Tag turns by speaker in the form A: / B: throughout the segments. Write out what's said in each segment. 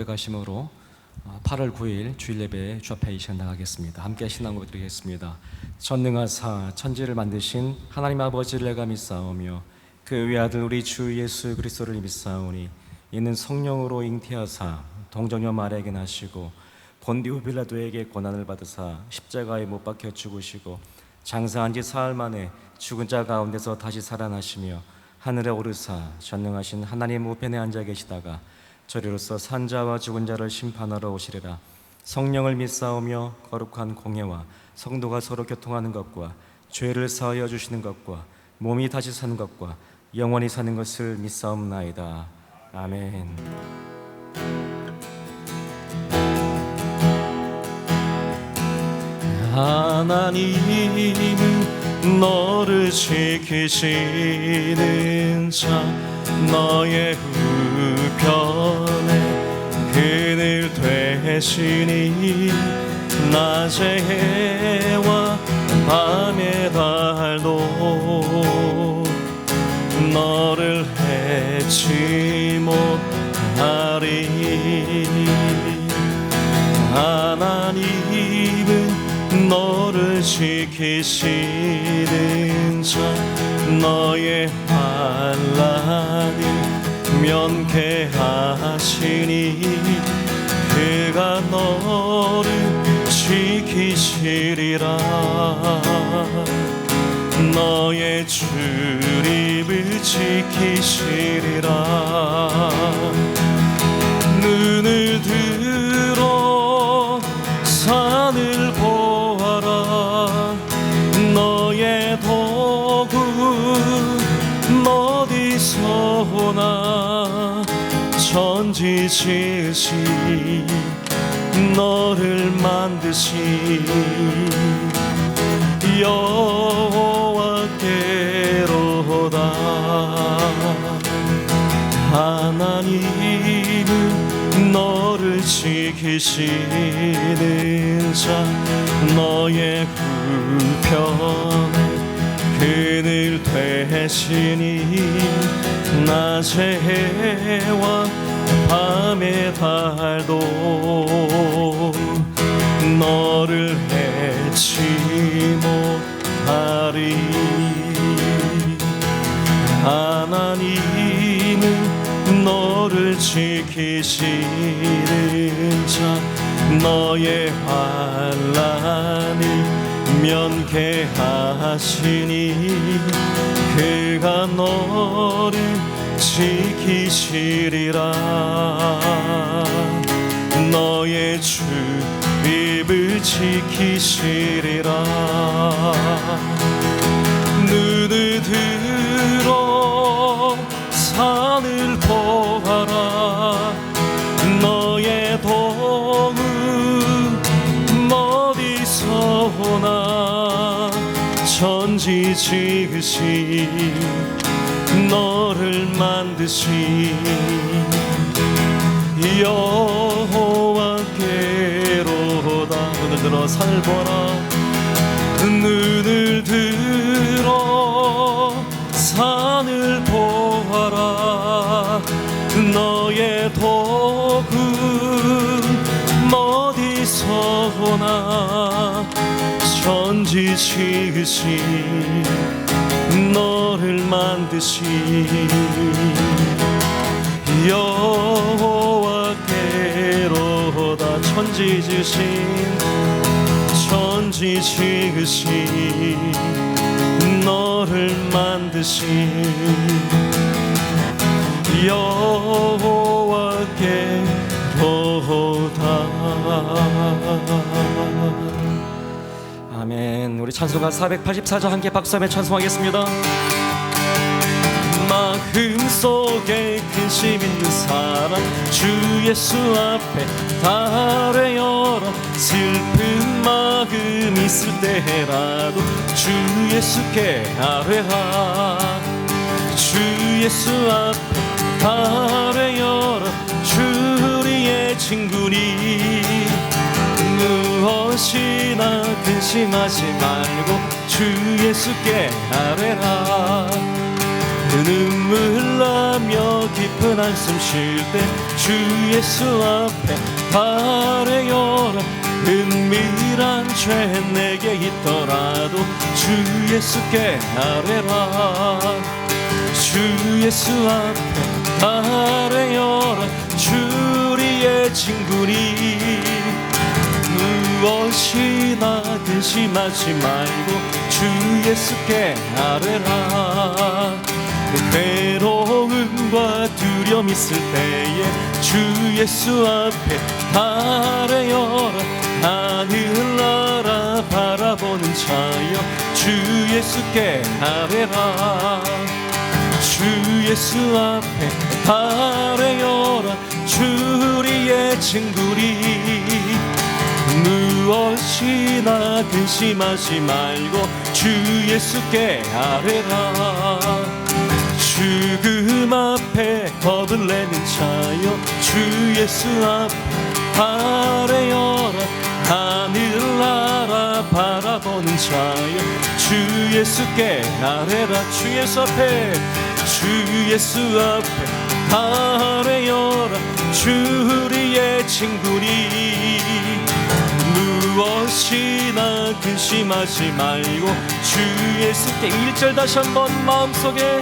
A: 고백하심으로 8월 9일 주일 예배에 주 앞에 이 시간 나가겠습니다. 함께 신앙고 드리겠습니다. 전능하사 천지를 만드신 하나님 아버지를 내가 믿사오며 그 외아들 우리 주 예수 그리스도를 믿사오니 이는 성령으로 잉태하사 동정녀 마리아에게 나시고 본디오 빌라도에게 고난을 받으사 십자가에 못 박혀 죽으시고 장사한 지 사흘 만에 죽은 자 가운데서 다시 살아나시며 하늘에 오르사 전능하신 하나님 우편에 앉아 계시다가 저리로서 산자와 죽은 자를 심판하러 오시리라. 성령을 믿사오며 거룩한 공회와 성도가 서로 교통하는 것과 죄를 사하여 주시는 것과 몸이 다시 사는 것과 영원히 사는 것을 믿사옵나이다. 아멘. 하나님은 너를 지키시는 자 너의 우편에 그늘 되시니 낮의 해와 밤의 달도 너를 해치 못하리. 하나님은 너를 지키시는 자 너의 환난을 면케하시니 그가 너를 지키시리라. 너의 출입을 지키시리라. 눈을 들어 산을 보아라. 너의 도구 어디서 오나. 천지 지으신 너를 만드신 여호와께로다. 하나님은 너를 지키시는 자 너의 우편에 그늘 되시니 낮의 해와 밤의 달도 너를 해치 못하리. 하나님은 너를 지키시는 자 너의 환난을 면케하시니 그가 너를 지키시리라. 너의 출입을 지키시리라. 눈을 들어 산을 보아라. 너의 도움은 어디서 오나. 천지 지으신 너를 만드신 여호와께로다. 눈을 들어 산을 보아라. 눈을 들어 산을 보아라. 너의 도구 어디서 오나. 천지 지으신 너를 만드신 여호와께로다. 천지 지으신 너를 만드신 여호와께로다. 아멘. 우리 찬송가 484장 함께 박수하며 찬송하겠습니다. 마음속에 근심 있는 사람 주 예수 앞에 달래어라. 슬픈 마음 있을 때라도 주 예수께 아뢰라. 주 예수 앞에 달래어라. 주 우리의 친구니 무엇이나 근심하지 말고 주 예수께 아뢰라. 눈물 나며 깊은 한숨 쉴 때 주 예수 앞에 아뢰어라. 은밀한 죄 내게 있더라도 주 예수께 아뢰라. 주 예수 앞에 아뢰어라. 주리의 친구니 무엇이나 근심하지 말고 주 예수께 아뢰라. 괴로움과 두려움 있을 때에 주 예수 앞에 아뢰어라. 하늘나라 바라보는 자여 주 예수께 아뢰라. 주 예수 앞에 아뢰어라. 주리의 친구리 무엇이나 근심하지 말고 주 예수께 아뢰라. 죽음 앞에 겁을 내는 자여 주 예수 앞에 아뢰어라. 하늘나라 바라보는 자여 주 예수께 아뢰라. 주 예수 앞에 주 예수 앞에 아뢰어라. 주리의 친구니 무엇이나 근심하지 말고 주 예수께 1절 다시 한번 마음속에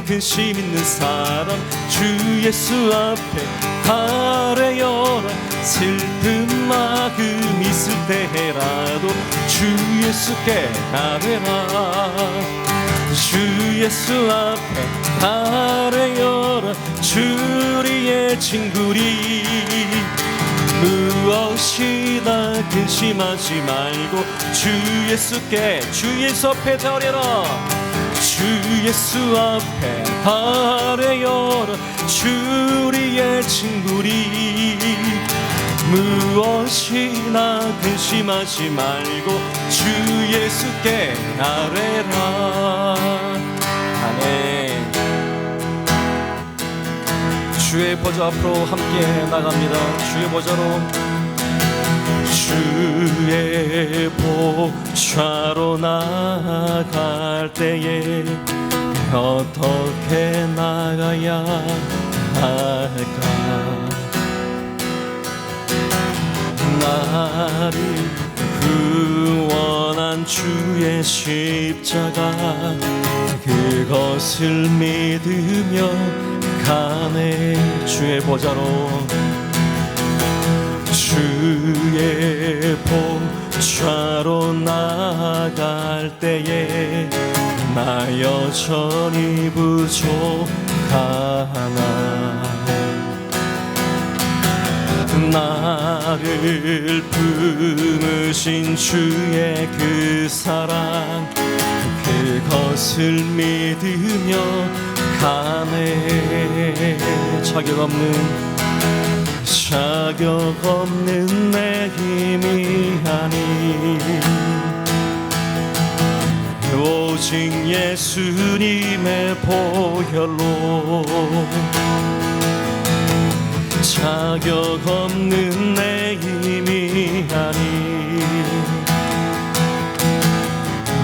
A: 근심 있는 사람 주 예수 앞에 아뢰어라. 슬픈 마음 있을 때라도 주 예수께 아뢰라. 주 예수 앞에 아뢰어라. 주리의 친구리 무엇이나 근심하지 말고 주 예수께 주 예수 앞에 아뢰라. 주 예수 앞에 아뢰어라. 주리의 친구리 무엇이나 근심하지 말고 주 예수께 아뢰라. 아멘. 주의 보좌 앞으로 함께 나갑니다. 주의 보좌로 주의 보좌로 나갈 때에 어떻게 나가야 할까? 나를 구원한 주의 십자가 그것을 믿으며 가네. 주의 보좌로 주의 보좌로 나갈 때에 나 여전히 부족하나. 나를 품으신 주의 그 사랑 그것을 믿으며 가네. 자격 없는 내 힘이 아니 오직 예수님의 보혈로 자격 없는 내 힘이 아니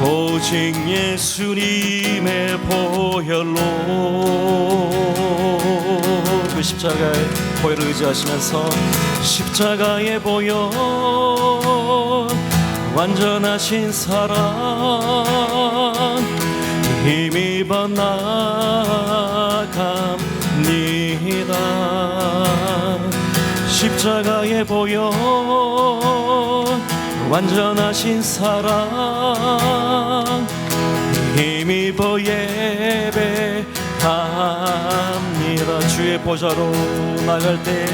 A: 오직 예수님의 보혈로 그 십자가의 보혈을 의지하시면서 십자가의 보혈 완전하신 사랑 힘입어 나갑니다. 십자가의 보혈 완전하신 사랑 힘입어 예배합니다. 주의 보좌로 나갈 때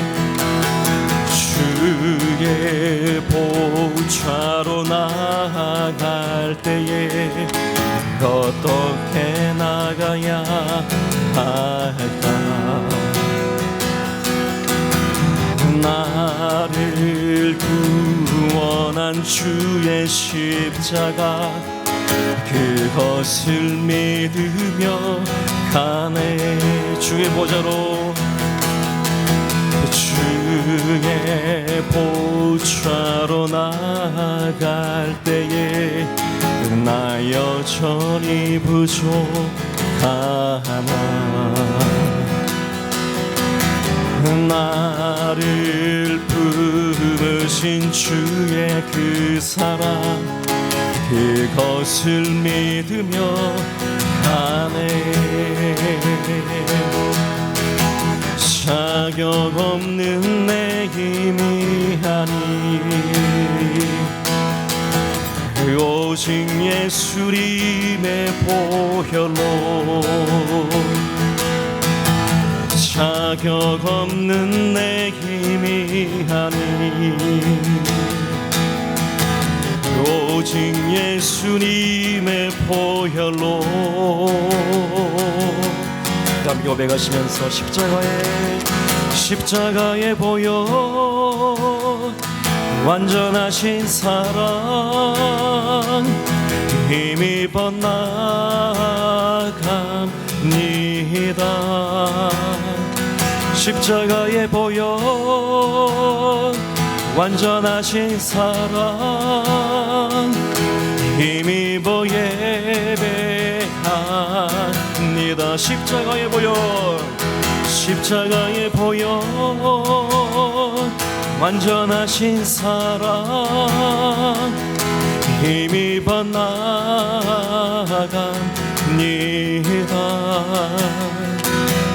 A: 주의 보좌로 나갈 때에 어떻게 나가야 할까? 나를 구원한 주의 십자가 그것을 믿으며 가네. 주의 보좌로 주의 보좌로 나갈 때에 나 여전히 부족하나 나를 부르신 주의 그 사랑 그것을 믿으며 가네 자격 없는 내 힘이 아니 오직 예수님의 보혈로 자격 없는 내 힘이 아니 오직 예수님의 보혈로 함께 고백하시면서 십자가의 보혈 완전하신 사랑 힘입어 나갑니다 십자가의 보혈 완전하신 사랑 힘입어 예배합니다 십자가의 보혈 완전하신 사랑 힘입어 나갑니다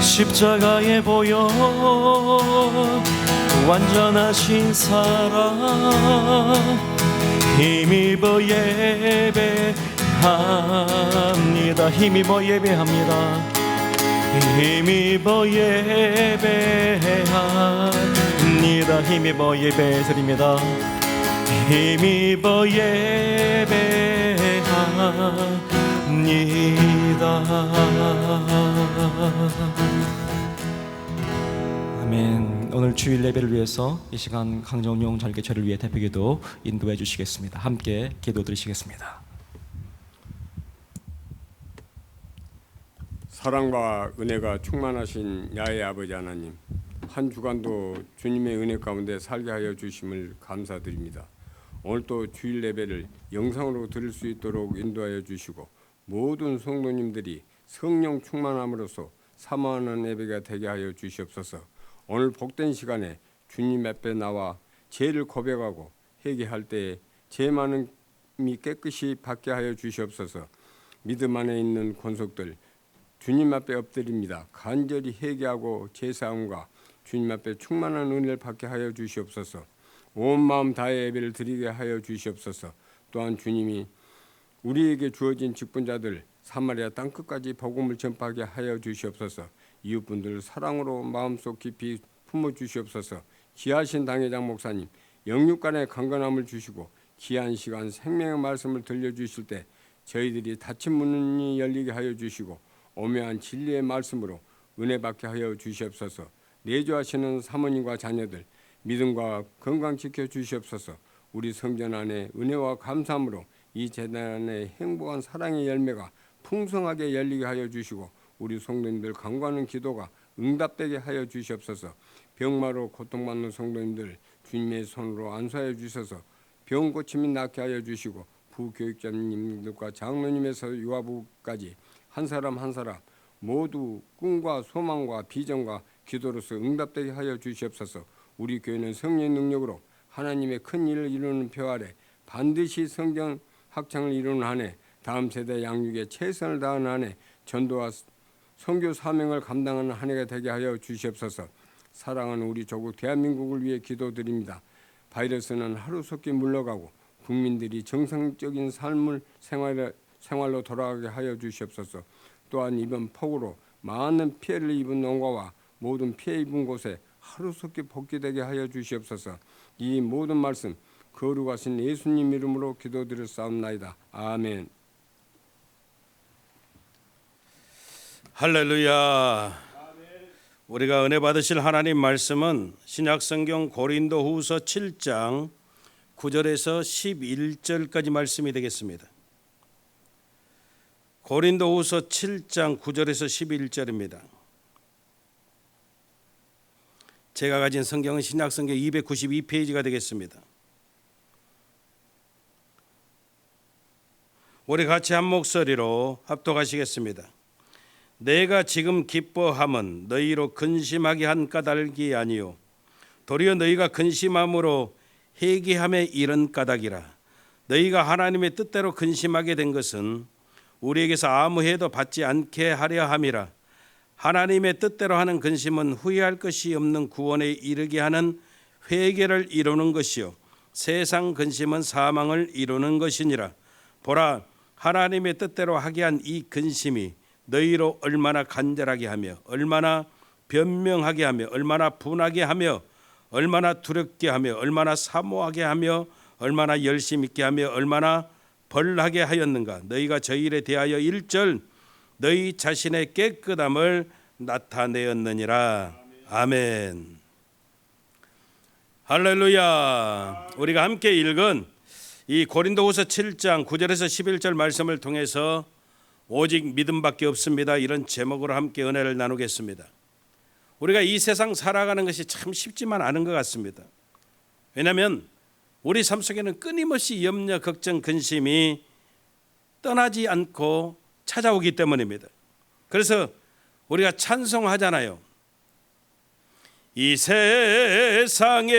A: 십자가의 보혈 완전하신 사랑 힘입어 예배합니다 힘입어 예배합니다 힘입어 예배합니다 힘입어 예배드립니다 힘입어 예배합니다 아멘. 오늘 주일 예배를 위해서 이 시간 강정용 절개체를 위해 대표기도 인도해 주시겠습니다. 함께 기도 드리시겠습니다.
B: 사랑과 은혜가 충만하신 야훼 아버지 하나님, 한 주간도 주님의 은혜 가운데 살게 하여 주심을 감사드립니다. 오늘 또 주일 예배를 영상으로 들을 수 있도록 인도하여 주시고 모든 성도님들이 성령 충만함으로써 사모하는 예배가 되게 하여 주시옵소서. 오늘 복된 시간에 주님 앞에 나와 죄를 고백하고 회개할 때에 죄 많음이 깨끗이 받게 하여 주시옵소서. 믿음 안에 있는 권속들 주님 앞에 엎드립니다. 간절히 회개하고 제사함과 주님 앞에 충만한 은혜를 받게 하여 주시옵소서. 온 마음 다해 예배를 드리게 하여 주시옵소서. 또한 주님이 우리에게 주어진 직분자들 사마리아 땅끝까지 복음을 전파하게 하여 주시옵소서. 이웃분들을 사랑으로 마음속 깊이 품어주시옵소서. 귀하신 당회장 목사님 영육간의 강건함을 주시고 귀한 시간 생명의 말씀을 들려주실 때 저희들이 닫힌 문이 열리게 하여 주시고 오묘한 진리의 말씀으로 은혜 받게 하여 주시옵소서. 내조하시는 사모님과 자녀들 믿음과 건강 지켜주시옵소서. 우리 성전 안에 은혜와 감사함으로 이 재단 안에 행복한 사랑의 열매가 풍성하게 열리게 하여 주시고 우리 성도님들 간구하는 기도가 응답되게 하여 주시옵소서. 병마로 고통받는 성도님들 주님의 손으로 안수하여 주셔서 병 고침이 낫게 하여 주시고 부교육자님들과 장로님에서 유아부까지 한 사람 한 사람 모두 꿈과 소망과 비전과 기도로서 응답되게 하여 주시옵소서. 우리 교회는 성령의 능력으로 하나님의 큰 일을 이루는 표 아래 반드시 성경 학창을 이루는 한 해 다음 세대 양육에 최선을 다하는 한 해 전도와 선교 사명을 감당하는 한 해가 되게 하여 주시옵소서. 사랑하는 우리 조국 대한민국을 위해 기도드립니다. 바이러스는 하루속히 물러가고 국민들이 정상적인 생활로 돌아가게 하여 주시옵소서. 또한 이번 폭우로 많은 피해를 입은 농가와 모든 피해 입은 곳에 하루속히 복귀되게 하여 주시옵소서. 이 모든 말씀 거룩하신 예수님 이름으로 기도드렸사옵나이다. 아멘.
C: 할렐루야. 우리가 은혜 받으실 하나님 말씀은 신약성경 고린도후서 7장 9절에서 11절까지 말씀이 되겠습니다. 고린도후서 7장 9절에서 11절입니다. 제가 가진 성경은 신약성경 292페이지가 되겠습니다. 우리 같이 한 목소리로 합독하시겠습니다. 내가 지금 기뻐함은 너희로 근심하게 한 까닭이 아니요 도리어 너희가 근심함으로 회개함에 이른 까닭이라. 너희가 하나님의 뜻대로 근심하게 된 것은 우리에게서 아무 해도 받지 않게 하려 함이라. 하나님의 뜻대로 하는 근심은 후회할 것이 없는 구원에 이르게 하는 회개를 이루는 것이요 세상 근심은 사망을 이루는 것이니라. 보라, 하나님의 뜻대로 하게 한 이 근심이 너희로 얼마나 간절하게 하며 얼마나 변명하게 하며 얼마나 분하게 하며 얼마나 두렵게 하며 얼마나 사모하게 하며 얼마나 열심 있게 하며 얼마나 벌하게 하였는가. 너희가 저 일에 대하여 1절 너희 자신의 깨끗함을 나타내었느니라. 아멘. 할렐루야. 우리가 함께 읽은 이 고린도후서 7장 9절에서 11절 말씀을 통해서 오직 믿음밖에 없습니다, 이런 제목으로 함께 은혜를 나누겠습니다. 우리가 이 세상 살아가는 것이 참 쉽지만 않은 것 같습니다. 왜냐하면 우리 삶 속에는 끊임없이 염려, 걱정, 근심이 떠나지 않고 찾아오기 때문입니다. 그래서 우리가 찬송하잖아요. 이 세상에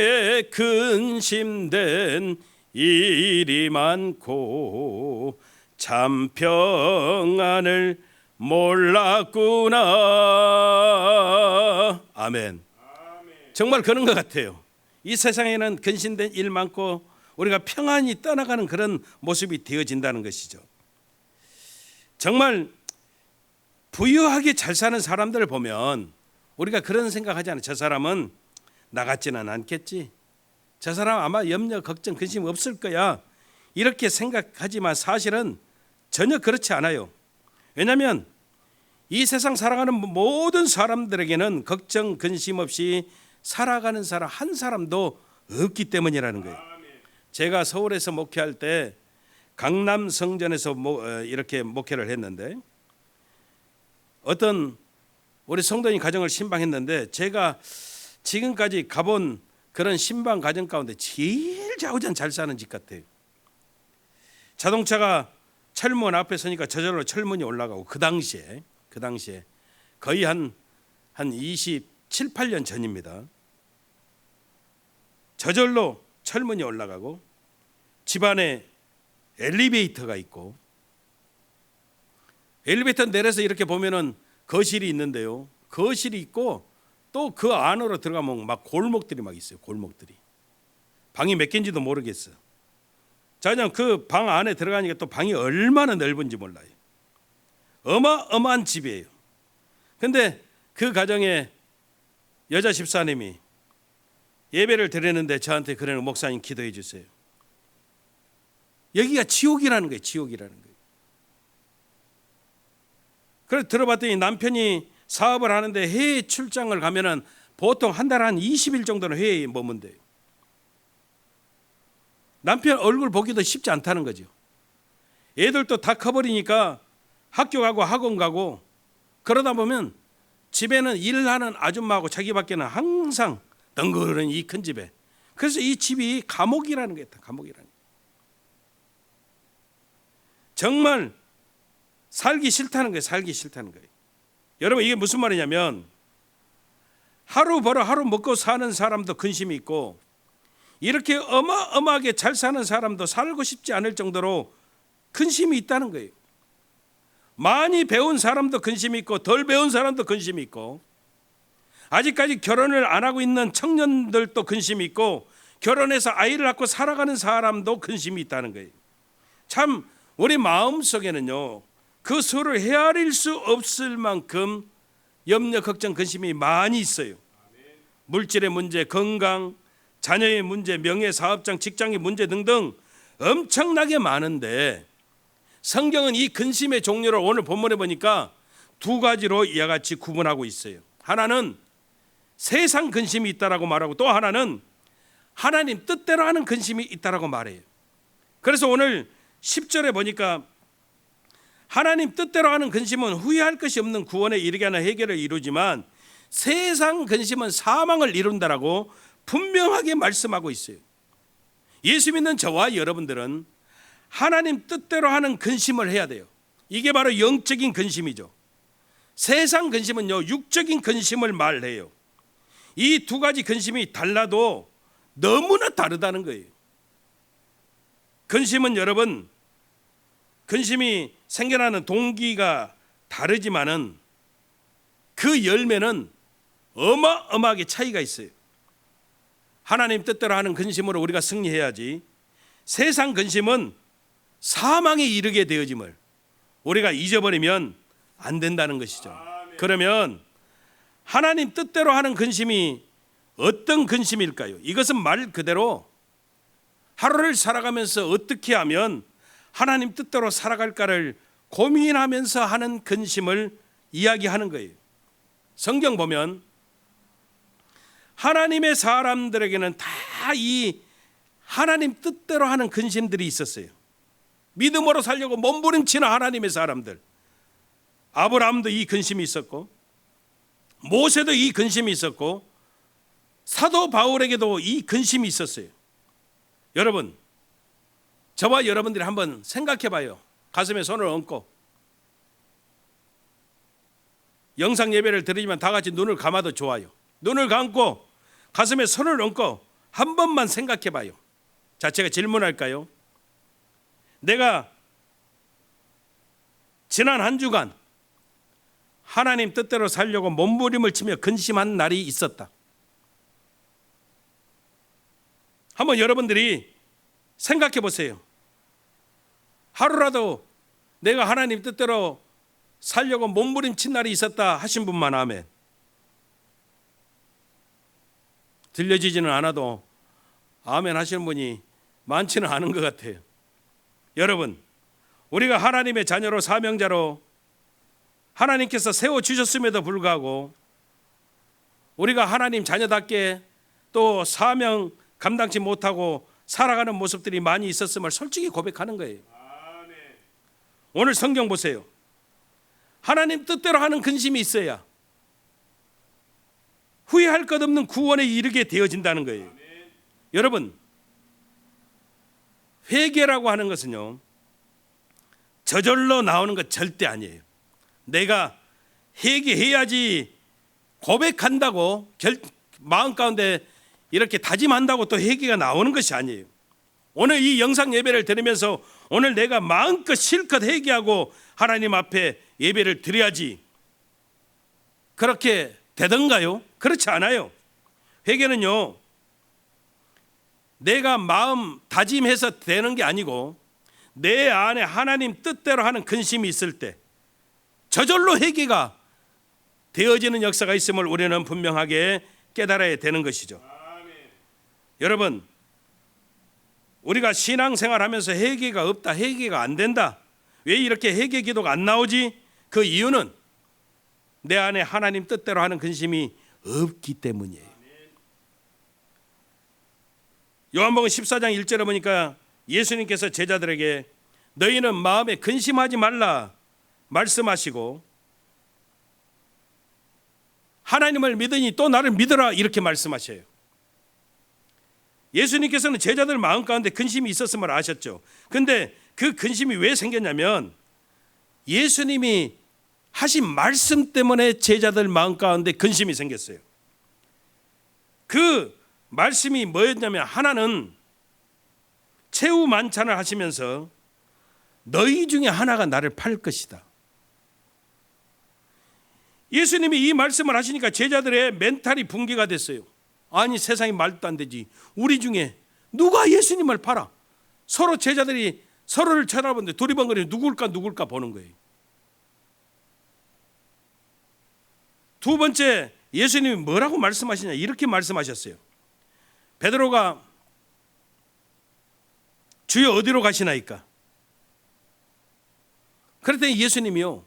C: 근심된 일이 많고 참 평안을 몰랐구나. 아멘. 정말 그런 것 같아요. 이 세상에는 근심된 일 많고 우리가 평안이 떠나가는 그런 모습이 되어진다는 것이죠. 정말 부유하게 잘 사는 사람들을 보면 우리가 그런 생각하잖아요. 저 사람은 나 같지는 않겠지. 저 사람 아마 염려, 걱정, 근심 없을 거야. 이렇게 생각하지만 사실은 전혀 그렇지 않아요. 왜냐하면 이 세상 살아가는 모든 사람들에게는 걱정, 근심 없이 살아가는 사람 한 사람도 없기 때문이라는 거예요. 제가 서울에서 목회할 때 강남 성전에서 이렇게 목회를 했는데 어떤 우리 성도님 가정을 신방했는데 제가 지금까지 가본 그런 신방 가정 가운데 제일 좌우전 잘 사는 집 같아요. 자동차가 철문 앞에 서니까 저절로 철문이 올라가고 그 당시에 거의 한 27, 8년 전입니다. 저절로 철문이 올라가고 집안에 엘리베이터가 있고 엘리베이터 내려서 이렇게 보면은 거실이 있는데요. 거실이 있고 또 그 안으로 들어가면 막 골목들이 막 있어요. 골목들이. 방이 몇 개인지도 모르겠어. 자, 그냥 그 방 안에 들어가니까 또 방이 얼마나 넓은지 몰라요. 어마어마한 집이에요. 근데 그 가정에 여자 집사님이 예배를 드리는데 저한테 그러는 목사님 기도해 주세요. 여기가 지옥이라는 거예요. 지옥이라는 거예요. 그래서 들어봤더니 남편이 사업을 하는데 해외 출장을 가면은 보통 한 달에 한 20일 정도는 해외에 머문대요. 남편 얼굴 보기도 쉽지 않다는 거죠. 애들도 다 커버리니까 학교 가고 학원 가고 그러다 보면 집에는 일하는 아줌마하고 자기밖에는 항상 덩그러니 이 큰 집에. 그래서 이 집이 감옥이라는 거예요. 감옥이라는 거예요. 정말 살기 싫다는 거예요. 살기 싫다는 거예요. 여러분 이게 무슨 말이냐면 하루 벌어 하루 먹고 사는 사람도 근심이 있고 이렇게 어마어마하게 잘 사는 사람도 살고 싶지 않을 정도로 근심이 있다는 거예요. 많이 배운 사람도 근심이 있고 덜 배운 사람도 근심이 있고 아직까지 결혼을 안 하고 있는 청년들도 근심이 있고 결혼해서 아이를 낳고 살아가는 사람도 근심이 있다는 거예요. 참 우리 마음속에는요 그 수를 헤아릴 수 없을 만큼 염려, 걱정, 근심이 많이 있어요. 물질의 문제, 건강, 자녀의 문제, 명예, 사업장, 직장의 문제 등등 엄청나게 많은데 성경은 이 근심의 종류를 오늘 본문에 보니까 두 가지로 이와 같이 구분하고 있어요. 하나는 세상 근심이 있다라고 말하고 또 하나는 하나님 뜻대로 하는 근심이 있다라고 말해요. 그래서 오늘 10절에 보니까 하나님 뜻대로 하는 근심은 후회할 것이 없는 구원에 이르게 하는 해결을 이루지만 세상 근심은 사망을 이룬다라고 분명하게 말씀하고 있어요. 예수 믿는 저와 여러분들은 하나님 뜻대로 하는 근심을 해야 돼요. 이게 바로 영적인 근심이죠. 세상 근심은요, 육적인 근심을 말해요. 이 두 가지 근심이 달라도 너무나 다르다는 거예요. 근심은 여러분, 근심이 생겨나는 동기가 다르지만은 그 열매는 어마어마하게 차이가 있어요. 하나님 뜻대로 하는 근심으로 우리가 승리해야지, 세상 근심은 사망에 이르게 되어짐을 우리가 잊어버리면 안 된다는 것이죠. 그러면 하나님 뜻대로 하는 근심이 어떤 근심일까요? 이것은 말 그대로 하루를 살아가면서 어떻게 하면 하나님 뜻대로 살아갈까를 고민하면서 하는 근심을 이야기하는 거예요. 성경 보면 하나님의 사람들에게는 다 이 하나님 뜻대로 하는 근심들이 있었어요. 믿음으로 살려고 몸부림치는 하나님의 사람들, 아브라함도 이 근심이 있었고, 모세도 이 근심이 있었고, 사도 바울에게도 이 근심이 있었어요. 여러분, 저와 여러분들이 한번 생각해 봐요. 가슴에 손을 얹고, 영상 예배를 드리지만 다 같이 눈을 감아도 좋아요. 눈을 감고 가슴에 손을 얹고 한 번만 생각해 봐요. 자, 제가 질문할까요? 내가 지난 한 주간 하나님 뜻대로 살려고 몸부림을 치며 근심한 날이 있었다. 한번 여러분들이 생각해 보세요. 하루라도 내가 하나님 뜻대로 살려고 몸부림친 날이 있었다 하신 분만 아멘. 들려지지는 않아도 아멘 하시는 분이 많지는 않은 것 같아요. 여러분, 우리가 하나님의 자녀로 사명자로 하나님께서 세워주셨음에도 불구하고 우리가 하나님 자녀답게 또 사명 감당치 못하고 살아가는 모습들이 많이 있었음을 솔직히 고백하는 거예요. 오늘 성경 보세요. 하나님 뜻대로 하는 근심이 있어야 후회할 것 없는 구원에 이르게 되어진다는 거예요. 여러분, 회개라고 하는 것은요, 저절로 나오는 것 절대 아니에요. 내가 회개해야지 고백한다고 마음 가운데 이렇게 다짐한다고 또 회개가 나오는 것이 아니에요. 오늘 이 영상 예배를 들으면서 오늘 내가 마음껏 실컷 회개하고 하나님 앞에 예배를 드려야지 그렇게 되던가요? 그렇지 않아요. 회개는요, 내가 마음 다짐해서 되는 게 아니고 내 안에 하나님 뜻대로 하는 근심이 있을 때 저절로 회개가 되어지는 역사가 있음을 우리는 분명하게 깨달아야 되는 것이죠. 여러분, 우리가 신앙생활하면서 회개가 없다, 회개가 안 된다, 왜 이렇게 회개 기도가 안 나오지? 그 이유는 내 안에 하나님 뜻대로 하는 근심이 없기 때문이에요. 요한복음 14장 1절에 보니까 예수님께서 제자들에게 너희는 마음에 근심하지 말라 말씀하시고 하나님을 믿으니 또 나를 믿으라 이렇게 말씀하셔요. 예수님께서는 제자들 마음 가운데 근심이 있었음을 아셨죠. 근데 그 근심이 왜 생겼냐면 예수님이 하신 말씀 때문에 제자들 마음 가운데 근심이 생겼어요. 그 말씀이 뭐였냐면, 하나는 최후 만찬을 하시면서 너희 중에 하나가 나를 팔 것이다. 예수님이 이 말씀을 하시니까 제자들의 멘탈이 붕괴가 됐어요. 아니, 세상이 말도 안 되지. 우리 중에 누가 예수님을 팔아? 서로 제자들이 서로를 쳐다보는데 두리번거리는 누굴까 보는 거예요. 두 번째, 예수님이 뭐라고 말씀하시냐, 이렇게 말씀하셨어요. 베드로가 주여 어디로 가시나이까? 그랬더니 예수님이요,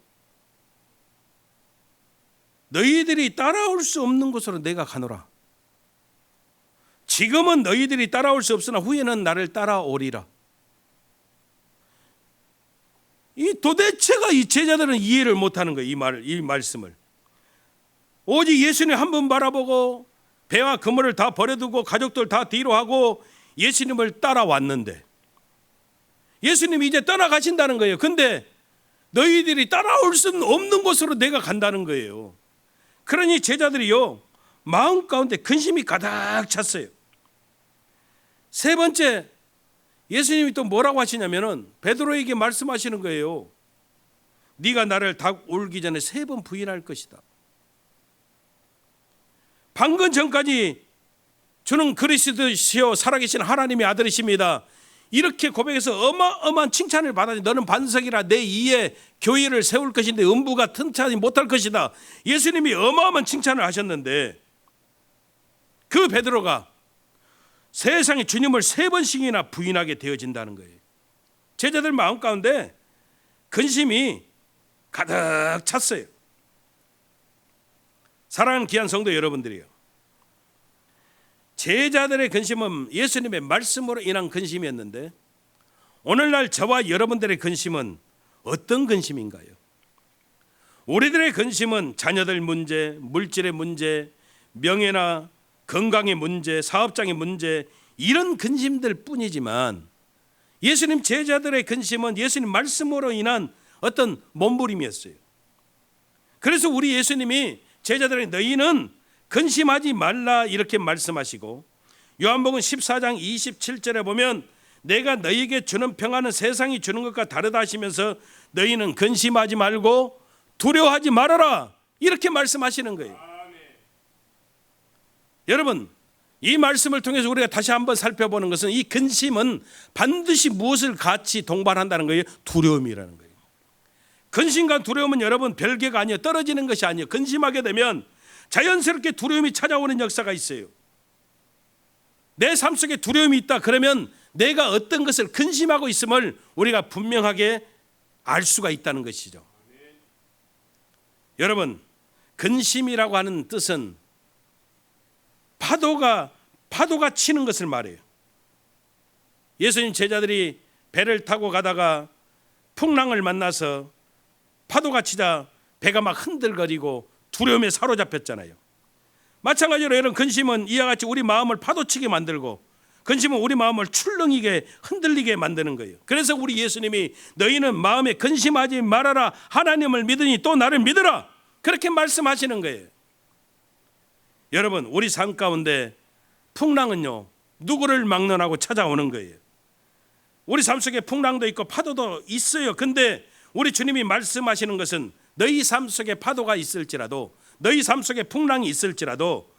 C: 너희들이 따라올 수 없는 곳으로 내가 가노라. 지금은 너희들이 따라올 수 없으나 후에는 나를 따라오리라. 이 도대체가 이 제자들은 이해를 못하는 거예요. 이 말씀을. 오직 예수님 한 번 바라보고 배와 그물을 다 버려두고 가족들 다 뒤로 하고 예수님을 따라왔는데 예수님이 이제 떠나가신다는 거예요. 근데 너희들이 따라올 수 없는 곳으로 내가 간다는 거예요. 그러니 제자들이요, 마음 가운데 근심이 가득 찼어요. 세 번째, 예수님이 또 뭐라고 하시냐면은 베드로에게 말씀하시는 거예요. 네가 나를 닭 울기 전에 3번 부인할 것이다. 방금 전까지 주는 그리스도시요 살아계신 하나님의 아들이십니다. 이렇게 고백해서 어마어마한 칭찬을 받았니. 너는 반석이라 내 이에 교회를 세울 것인데 음부가 튼튼하지 못할 것이다. 예수님이 어마어마한 칭찬을 하셨는데 그 베드로가 세상에 주님을 3번씩이나 부인하게 되어진다는 거예요. 제자들 마음 가운데 근심이 가득 찼어요. 사랑하는 귀한 성도 여러분들이요, 제자들의 근심은 예수님의 말씀으로 인한 근심이었는데 오늘날 저와 여러분들의 근심은 어떤 근심인가요? 우리들의 근심은 자녀들 문제, 물질의 문제, 명예나 건강의 문제, 사업장의 문제, 이런 근심들 뿐이지만 예수님 제자들의 근심은 예수님 말씀으로 인한 어떤 몸부림이었어요. 그래서 우리 예수님이 제자들에게 너희는 근심하지 말라 이렇게 말씀하시고, 요한복음 14장 27절에 보면 내가 너희에게 주는 평안은 세상이 주는 것과 다르다 하시면서 너희는 근심하지 말고 두려워하지 말아라 이렇게 말씀하시는 거예요. 여러분, 이 말씀을 통해서 우리가 다시 한번 살펴보는 것은 이 근심은 반드시 무엇을 같이 동반한다는 거예요? 두려움이라는 거예요. 근심과 두려움은 여러분 별개가 아니에요. 떨어지는 것이 아니에요. 근심하게 되면 자연스럽게 두려움이 찾아오는 역사가 있어요. 내 삶 속에 두려움이 있다 그러면 내가 어떤 것을 근심하고 있음을 우리가 분명하게 알 수가 있다는 것이죠. 여러분, 근심이라고 하는 뜻은 파도가 치는 것을 말해요. 예수님 제자들이 배를 타고 가다가 풍랑을 만나서 파도가 치자 배가 막 흔들거리고 두려움에 사로잡혔잖아요. 마찬가지로 이런 근심은 이와 같이 우리 마음을 파도치게 만들고, 근심은 우리 마음을 출렁이게 흔들리게 만드는 거예요. 그래서 우리 예수님이 너희는 마음에 근심하지 말아라, 하나님을 믿으니 또 나를 믿으라, 그렇게 말씀하시는 거예요. 여러분, 우리 삶 가운데 풍랑은요 누구를 막론하고 찾아오는 거예요. 우리 삶 속에 풍랑도 있고 파도도 있어요. 근데 우리 주님이 말씀하시는 것은 너희 삶 속에 파도가 있을지라도, 너희 삶 속에 풍랑이 있을지라도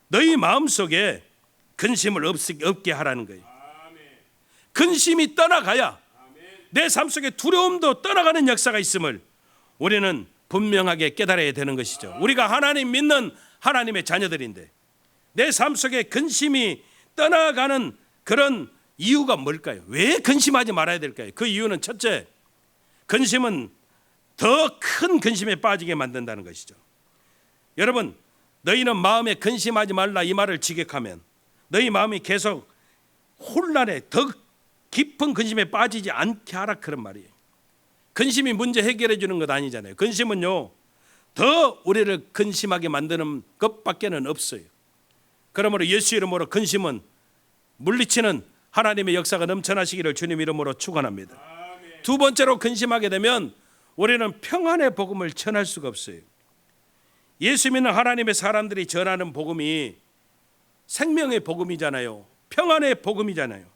C: 너희 마음 속에 근심을 없게 하라는 거예요. 근심이 떠나가야 내 삶 속에 두려움도 떠나가는 역사가 있음을 우리는 분명하게 깨달아야 되는 것이죠. 우리가 하나님 믿는 하나님의 자녀들인데 내 삶 속에 근심이 떠나가는 그런 이유가 뭘까요? 왜 근심하지 말아야 될까요? 그 이유는 첫째, 근심은 더 큰 근심에 빠지게 만든다는 것이죠. 여러분, 너희는 마음에 근심하지 말라 이 말을 지격하면 너희 마음이 계속 혼란에 더 깊은 근심에 빠지지 않게 하라, 그런 말이에요. 근심이 문제 해결해 주는 것 아니잖아요. 근심은요 더 우리를 근심하게 만드는 것밖에는 없어요. 그러므로 예수 이름으로 근심은 물리치는 하나님의 역사가 넘쳐나시기를 주님 이름으로 축원합니다. 두 번째로, 근심하게 되면 우리는 평안의 복음을 전할 수가 없어요. 예수 믿는 하나님의 사람들이 전하는 복음이 생명의 복음이잖아요. 평안의 복음이잖아요.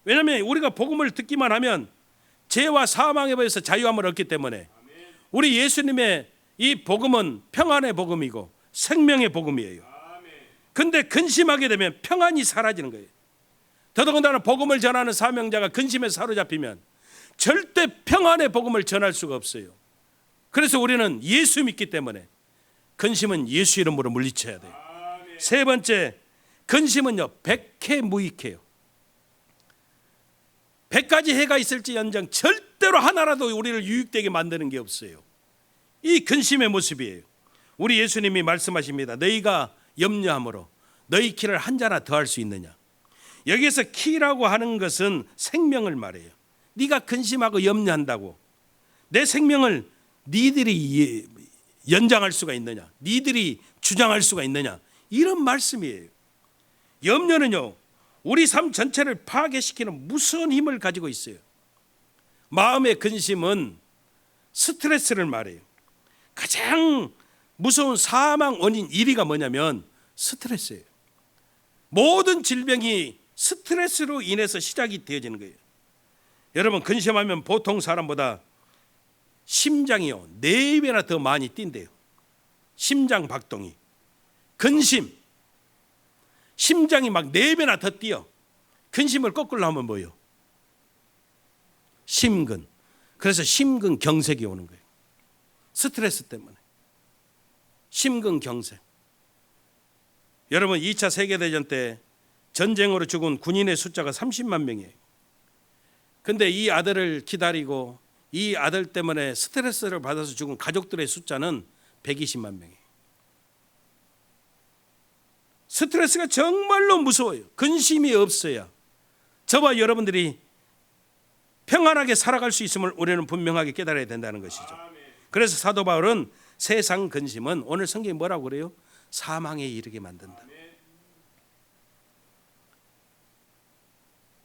C: 왜냐하면 우리가 복음을 듣기만 하면 죄와 사망에 대해서 자유함을 얻기 때문에 우리 예수님의 이 복음은 평안의 복음이고 생명의 복음이에요. 근데 근심하게 되면 평안이 사라지는 거예요. 더더군다나 복음을 전하는 사명자가 근심에 사로잡히면 절대 평안의 복음을 전할 수가 없어요. 그래서 우리는 예수 믿기 때문에 근심은 예수 이름으로 물리쳐야 돼요. 세 번째, 근심은요 백해무익해요. 100가지 해가 있을지언정 절대로 하나라도 우리를 유익되게 만드는 게 없어요. 이 근심의 모습이에요. 우리 예수님이 말씀하십니다. 너희가 염려함으로 너희 키를 한 자나 더할 수 있느냐. 여기에서 키라고 하는 것은 생명을 말해요. 네가 근심하고 염려한다고 내 생명을 니들이 연장할 수가 있느냐, 니들이 주장할 수가 있느냐, 이런 말씀이에요. 염려는요 우리 삶 전체를 파괴시키는 무서운 힘을 가지고 있어요. 마음의 근심은 스트레스를 말해요. 가장 무서운 사망 원인 1위가 뭐냐면 스트레스예요. 모든 질병이 스트레스로 인해서 시작이 되어지는 거예요. 여러분, 근심하면 보통 사람보다 심장이요 4배나 더 많이 뛴대요. 심장 박동이. 근심, 심장이 막 4배나 더 뛰어. 근심을 거꾸로 하면 뭐예요? 심근. 그래서 심근경색이 오는 거예요. 스트레스 때문에. 심근경색. 여러분, 2차 세계대전 때 전쟁으로 죽은 군인의 숫자가 30만 명이에요. 근데 이 아들을 기다리고 이 아들 때문에 스트레스를 받아서 죽은 가족들의 숫자는 120만 명이에요. 스트레스가 정말로 무서워요. 근심이 없어야 저와 여러분들이 평안하게 살아갈 수 있음을 우리는 분명하게 깨달아야 된다는 것이죠. 그래서 사도 바울은 세상 근심은 오늘 성경이 뭐라고 그래요? 사망에 이르게 만든다.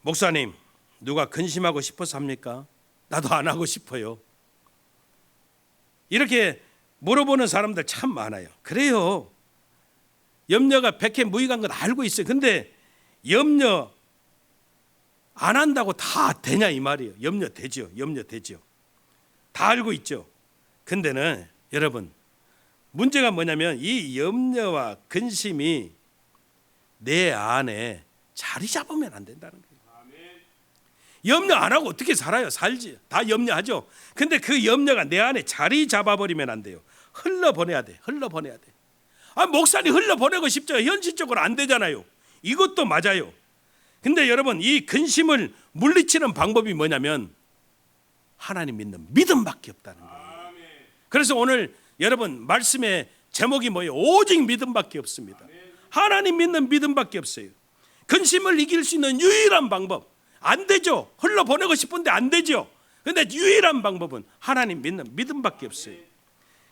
C: 목사님, 누가 근심하고 싶어서 합니까? 나도 안 하고 싶어요. 이렇게 물어보는 사람들 참 많아요. 그래요. 염려가 백해무익한 건 알고 있어요. 근데 염려 안 한다고 다 되냐 이 말이에요. 염려 되죠. 염려 되죠. 다 알고 있죠. 근데는 여러분, 문제가 뭐냐면 이 염려와 근심이 내 안에 자리 잡으면 안 된다는 거예요. 염려 안 하고 어떻게 살아요? 살지. 다 염려하죠. 근데 그 염려가 내 안에 자리 잡아버리면 안 돼요. 흘러보내야 돼. 흘러보내야 돼. 목사님 흘러보내고 싶죠. 현실적으로 안 되잖아요. 이것도 맞아요. 근데 여러분, 이 근심을 물리치는 방법이 뭐냐면 하나님 믿는 믿음밖에 없다는 거예요. 그래서 오늘 여러분 말씀의 제목이 뭐예요? 오직 믿음밖에 없습니다. 하나님 믿는 믿음밖에 없어요. 근심을 이길 수 있는 유일한 방법. 안 되죠. 흘러보내고 싶은데 안 되죠. 근데 유일한 방법은 하나님 믿는 믿음밖에 없어요.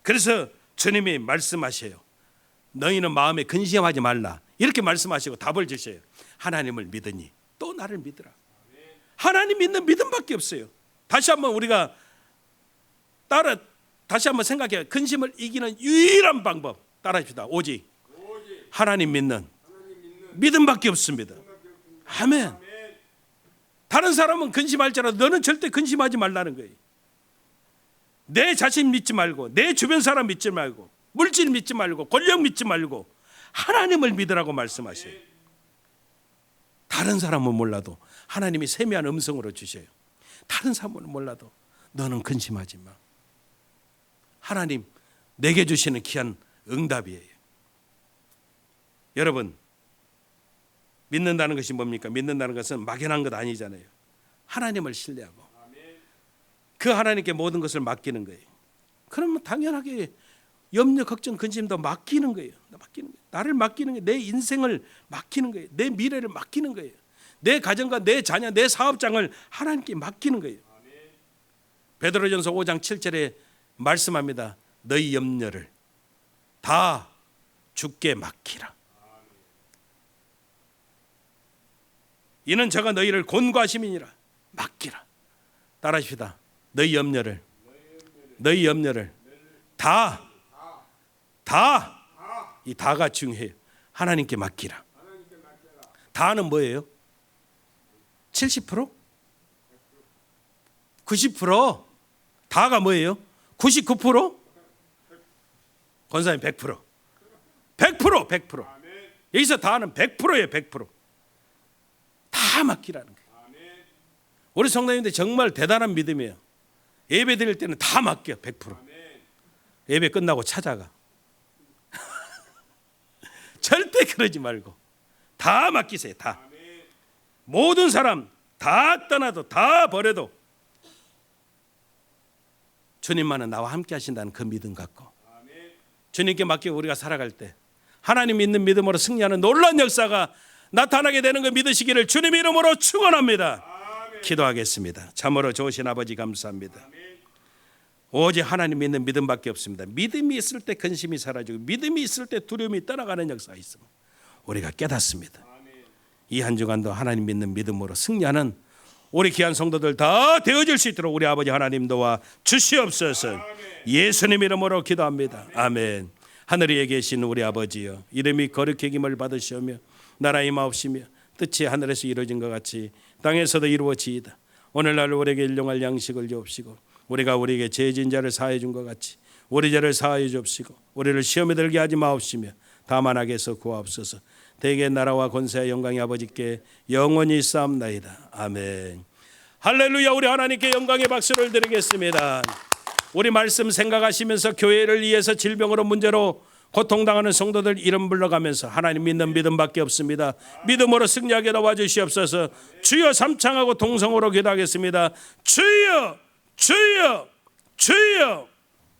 C: 그래서 주님이 말씀하셔요. 너희는 마음에 근심하지 말라. 이렇게 말씀하시고 답을 주셔요. 하나님을 믿으니 또 나를 믿으라. 하나님 믿는 믿음밖에 없어요. 다시 한번 우리가 다시 한번 생각해요. 근심을 이기는 유일한 방법 따라합시다. 오직 하나님 믿는 믿음밖에 없습니다. 아멘. 다른 사람은 근심할지라도 너는 절대 근심하지 말라는 거예요. 내 자신 믿지 말고, 내 주변 사람 믿지 말고, 물질 믿지 말고, 권력 믿지 말고 하나님을 믿으라고 말씀하셔요. 다른 사람은 몰라도 하나님이 세미한 음성으로 주셔요. 다른 사람은 몰라도 너는 근심하지 마. 하나님 내게 주시는 귀한 응답이에요. 여러분, 믿는다는 것이 뭡니까? 믿는다는 것은 막연한 것 아니잖아요. 하나님을 신뢰하고 그 하나님께 모든 것을 맡기는 거예요. 그러면 당연하게 염려, 걱정, 근심도 맡기는 거예요. 나를 맡기는 거예요. 내 인생을 맡기는 거예요. 내 미래를 맡기는 거예요. 내 가정과 내 자녀, 내 사업장을 하나님께 맡기는 거예요. 베드로전서 5장 7절에 말씀합니다. 너희 염려를 다 주께 맡기라. 이는 저가 너희를 권고하심이니라. 맡기라. 따라하십시다. 너희 염려를 이 다가 중요해요. 하나님께 맡기라. 다는 뭐예요? 70%? 90%? 다가 뭐예요? 99%? 권사님 100%. 100%. 여기서 다는 100%예요. 100%. 다 맡기라는 거예요. 우리 성도님들 정말 대단한 믿음이에요. 예배 드릴 때는 다 맡겨. 100%. 예배 끝나고 찾아가. 절대 그러지 말고 다 맡기세요. 다. 모든 사람 다 떠나도 다 버려도 주님만은 나와 함께 하신다는 그 믿음 갖고 주님께 맡기고 우리가 살아갈 때 하나님 믿는 믿음으로 승리하는 놀라운 역사가 나타나게 되는 거 믿으시기를 주님의 이름으로 축원합니다. 기도하겠습니다. 참으로 좋으신 아버지 감사합니다. 오직 하나님 믿는 믿음밖에 없습니다. 믿음이 있을 때 근심이 사라지고 믿음이 있을 때 두려움이 떠나가는 역사가 있습니다. 우리가 깨닫습니다. 이 한 주간도 하나님 믿는 믿음으로 승리하는 우리 귀한 성도들 다 되어질 수 있도록 우리 아버지 하나님 도와 주시옵소서. 예수님 이름으로 기도합니다. 아멘. 하늘에 계신 우리 아버지여, 이름이 거룩히 여김을 받으시오며 나라 임하옵시며 뜻이 하늘에서 이루어진 것 같이 땅에서도 이루어지이다. 오늘날 우리에게 일용할 양식을 주옵시고 우리가 우리에게 죄진 자를 사하여 준 것 같이 우리 죄를 사하여 주옵시고 우리를 시험에 들게 하지 마옵시며 다만 악에서 구하옵소서. 대개 나라와 권세와 영광이 아버지께 영원히 있사옵나이다. 아멘. 할렐루야. 우리 하나님께 영광의 박수를 드리겠습니다. 우리 말씀 생각하시면서 교회를 위해서 질병으로 문제로 고통당하는 성도들 이름 불러가면서 하나님 믿는 믿음밖에 없습니다. 믿음으로 승리하게 도와주시옵소서. 주여 삼창하고 동성으로 기도하겠습니다. 주여 주여 주여.